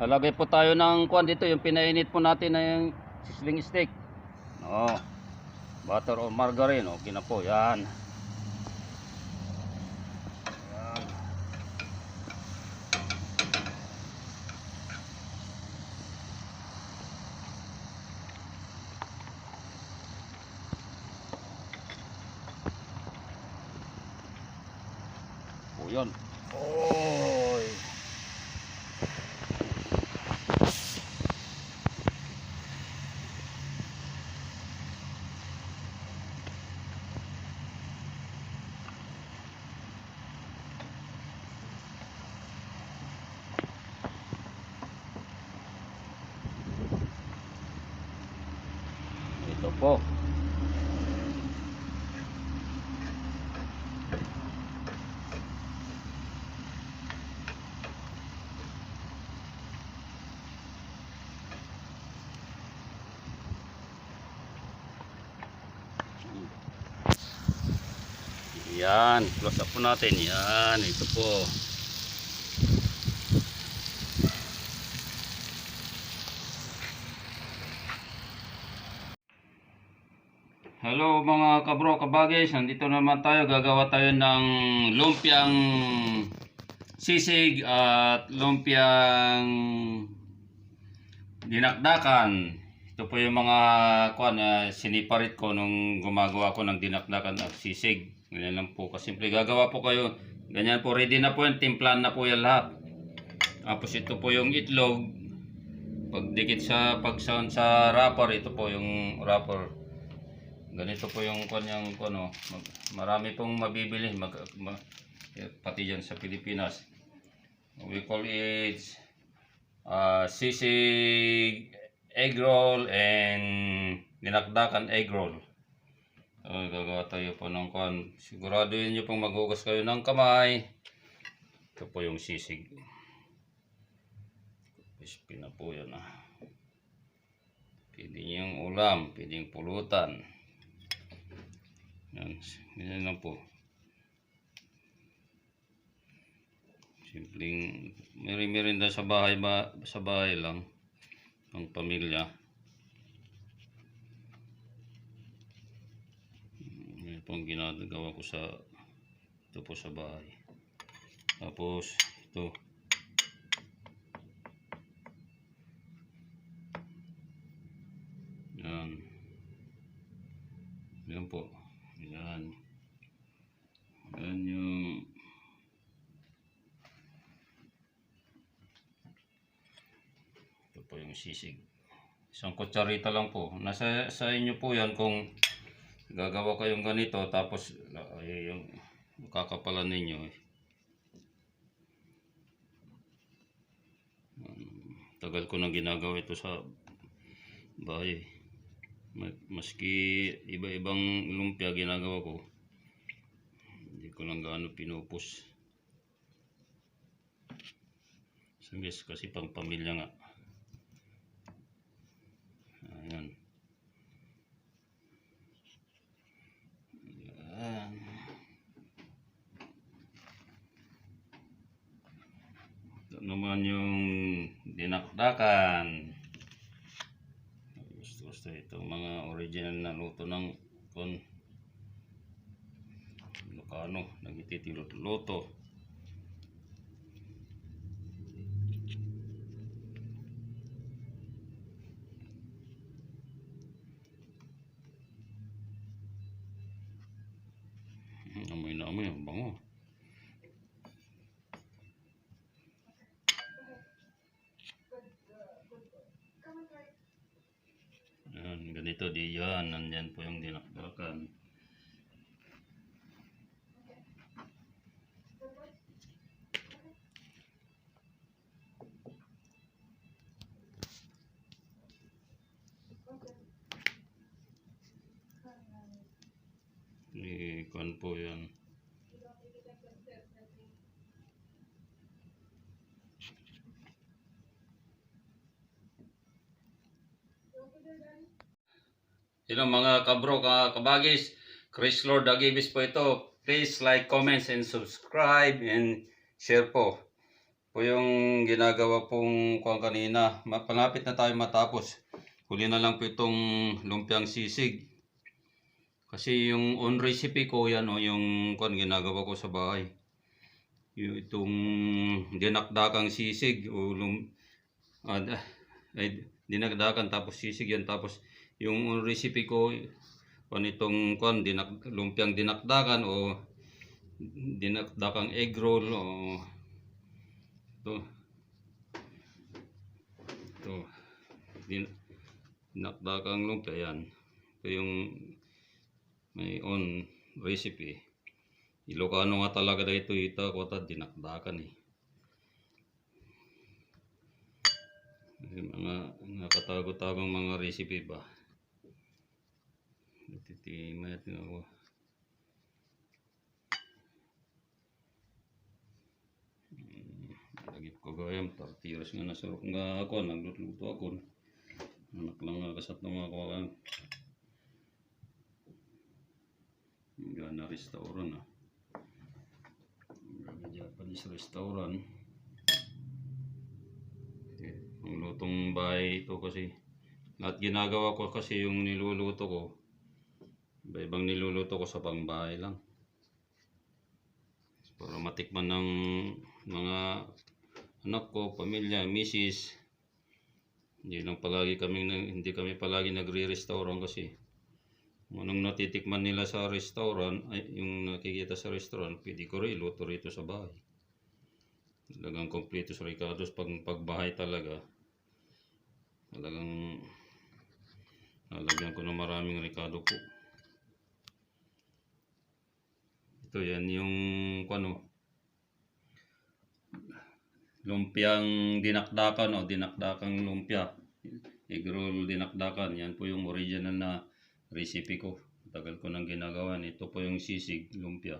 Lalagay po tayo ng kuan dito, yung pinainit po natin na yung sizzling steak. Butter or margarine, okay na po yan. O yun. Oy. Ito po. Yan, close up po natin. Yan, ito po. Hello mga kabro, kabagis. Nandito naman tayo. Gagawa tayo ng lumpiang sisig at lumpiang dinakdakan. Ito po yung mga siniparit ko nung gumagawa ko ng dinakdakan at sisig. Ganyan lang po kasimple. Gagawa po kayo. Ganyan po, ready na po yan. Timplan na po yan lahat. Tapos ito po yung itlog. Pagdikit sa sa wrapper, ito po yung wrapper. Ganito po yung kanyang marami pong mabibili pati dyan sa Pilipinas. We call it sisig egg roll and dinakdakan egg roll. Gagawa tayo po ng siguraduhin nyo pong maghugas kayo ng kamay. Ito po yung sisig. Crispy na po yan. Pwede yung ulam, pwede yung pulutan. Yan, ganyan lang po. Simpleng merinda sa bahay lang ng pamilya. Yan po ang ginagawa ko ito po sa bahay. Tapos ito. Yan. Yan po. Yan. Yan yung ito po yung sisig. Isang kutsarita lang po. Nasa sa inyo po yan kung gagawa kayong ganito tapos yung kakapalan ninyo. Tagal ko nang ginagawa ito sa bahay. Maski iba-ibang lumpia ginagawa ko, hindi ko lang gaano pinupus. Kasi pang pamilya nga. Ayan. Ayan. Ito naman yung dinakdakan. Gusto itong mga original na luto ng Ilocano, nagititilot-luto. Amoy na amoy, ang bango. Yan, ganito di yan. Nandyan po yung dinakdakan. Kuan po yan. Hello mga kabro, kabagis. Chris Lord Agibis po ito. Please like, comments, and subscribe and share po. po yung ginagawa pong kuwan kanina. Palapit na tayo matapos. Huli na lang po itong lumpiang sisig. Kasi yung on recipe ko yan o yung kuwan ginagawa ko sa bahay. Yung itong dinakdakang sisig o dinakdakan tapos sisig yan. Tapos yung on recipe ko kuwan itong kuwan lumpiang dinakdakan o dinakdakang egg roll o ito dinakdakang lumpia yan. Ito yung may on recipe. Ilocano nga talaga na ito dinakdakan eh. Mga nakatago-tagong mga recipe ba. Natitimay ako. Lagi ko gayam, tartiros nga nasurok nga ako, nagluto ako. Anak lang nga kasat ng mga kawakan. Gana restaurant ah. Japanese restaurant. Ang lutong bahay ito kasi. At ginagawa ko kasi yung niluluto ko. Iba-ibang niluluto ko sa pangbahay lang. Para matikman ng mga anak ko, pamilya, misis. Hindi kami palagi nagre-restaurant kasi anong natitikman nila sa restaurant, ay yung nakikita sa restaurant, pwede ko rin iluto rito sa bahay. Talagang kompleto sa Ricardo's pagbahay talaga. Talagang nalagyan ko ng maraming Ricardo po. Ito yan yung lumpiang dinakdakan o dinakdakang lumpia. Egg roll dinakdakan. Yan po yung original na recipe ko. Tagal ko nang ginagawa. Ito po yung sisig lumpia.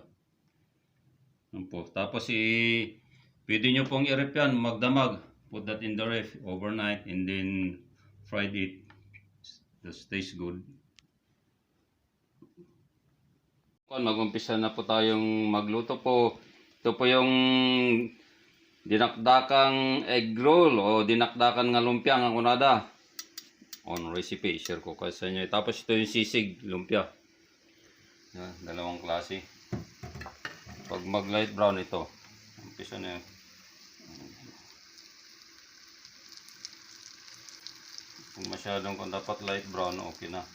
Yan po. Tapos pwede nyo pong i-ref yan, magdamag. Put that in the ref overnight and then fried it. Just tastes good. Mag-umpisa na po tayong magluto po. Ito po yung dinakdakang egg roll o dinakdakan nga lumpia nga kunada. On recipe, share ko kayo sa inyo. Tapos ito yung sisig lumpia. Yan, dalawang klase. Pag mag light brown ito, umpisa na yun. Kung masyadong kung dapat light brown, okay na.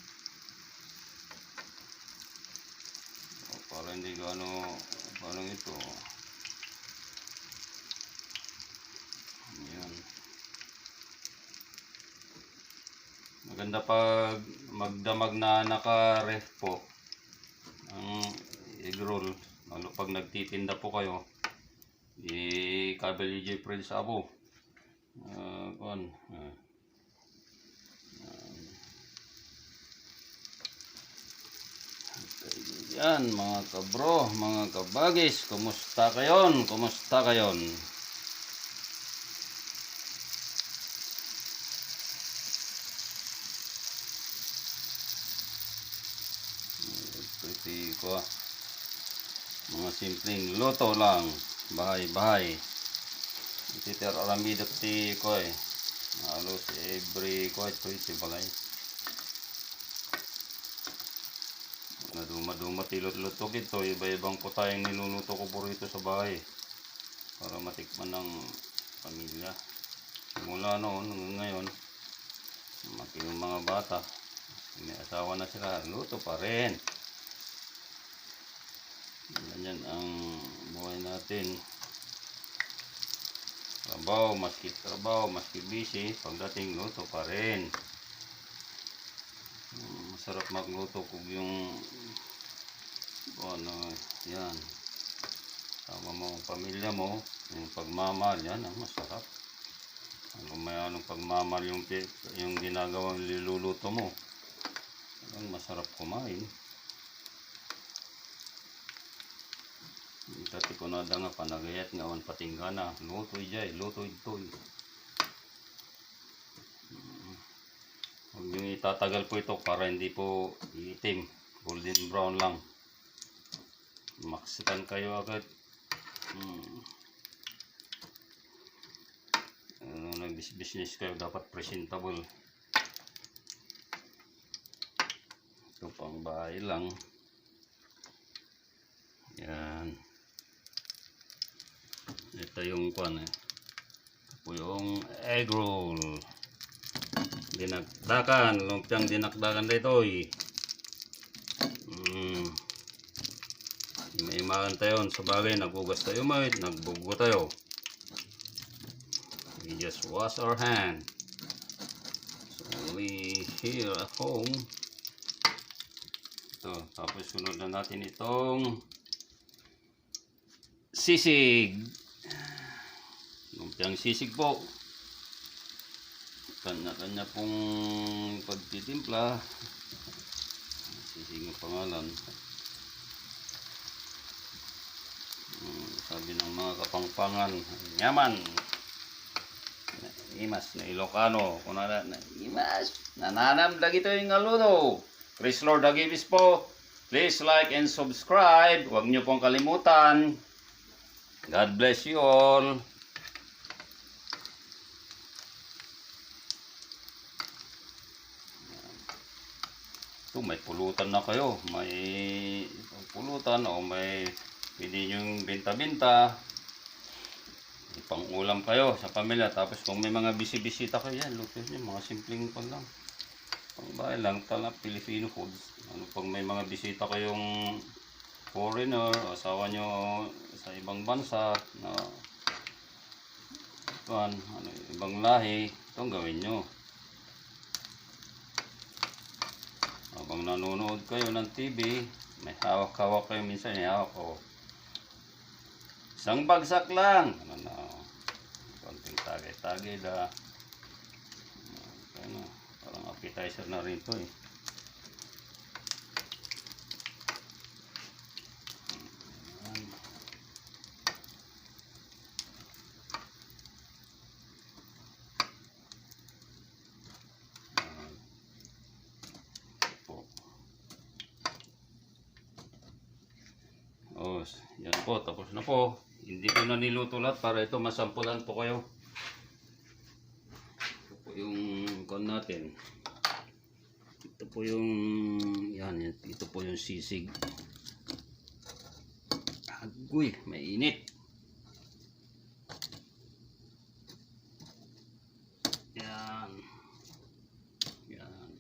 Para hindi paano ito. Ayan. Maganda pag magdamag na naka-ref po ang egg roll. Lalo pag nagtitinda po kayo, i-kabel EJ Prince Abo. Yan mga kabro, mga kabagis, kumusta kayon? Kumusta kayon? Pretty ko mga simpleng luto lang, bahay-bahay. Titer aramidot ti ko halos every ko ito balay. Naduma-duma tilot-luto ito, iba-ibang po tayong niluluto ko po rito sa bahay para matikman ng pamilya. Simula noon hanggang ngayon, yung mga bata, may asawa na sila, luto pa rin. Ganyan ang buhay natin. Trabaho, maski busy, pagdating luto pa rin. Masarap magluto kung yung yan. Sama mo ang pamilya mo, yung pagmamahal yan, masarap. Kung may anong pagmamahal yung ginagawang niluluto mo, masarap kumain. Tati ko na nga panagayat nga wan patinggana, luto ijay, luto ito. Huwag nyo itatagal po ito para hindi po iitim, golden brown lang. Maksikan kayo agad. Nag-business kayo, dapat presentable. Ito pang bahay lang. Yan. Ito yung kwan eh. Ito po yung egg roll. Dinakdakan. Lumpiang dinakdakan dito eh. Ima-imakan tayo. Sa bagay, nagbugas tayo may. Nagbugo tayo. We just wash our hand. So we here at home. Ito. Tapos sunod na natin itong sisig. Lumpiang sisig po. Kanya-kanya pong pagtitimpla. Sisig ng pangalan. Sabi ng mga kapangpangan, yaman. Imas na Ilocano. Kunala na imas. Nananam lagi ito yung aluno. Chris Lord Agibis po. Please like and subscribe. Huwag niyo pong kalimutan. God bless you all. Ito, may pulutan na kayo. May pulutan o may pwede nyong benta-benta. Pang-ulam kayo sa pamilya. Tapos kung may mga bisibisita kayo yan, look yun, mga simpleng pan lang. Pang-bahay lang, tala Filipino foods. Ano pag may mga bisita kayong foreigner, asawa nyo sa ibang bansa na ibang lahi, itong gawin nyo. Habang nanonood kayo ng TV, may hawak-hawak kayo minsan, hawak ko. Isang bagsak lang. Ano na, konting tagay-tagay da. Ano, parang appetizer na rin to eh. Oh, yan po, tapos na po. Hindi ko na niluto lahat para ito masampulan po kayo. Ito po yung kon natin. Ito po yung yan, ito po yung sisig. Agoy, mainit. Yan. Yan.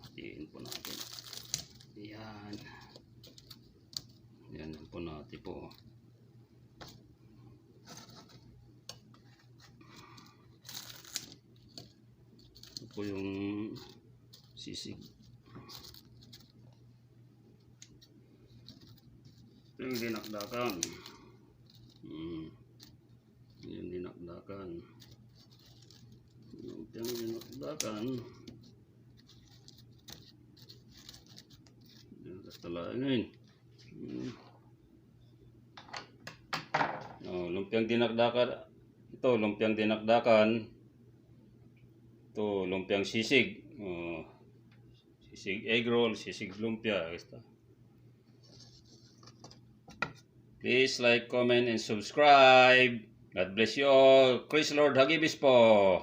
Hatiin po natin. Yan. Yan po natin po. Ito po yung sisig. Ito yung dinakdakan. Yung dinakdakan. Yung dinakdakan. Talangin. Oh, lumpiang dinakdakan. Ito, lumpiang dinakdakan. Ito, lumpiang sisig. Oh, sisig egg roll, sisig lumpia. Please like, comment, and subscribe. God bless you all. Chris Lord Hagibis po.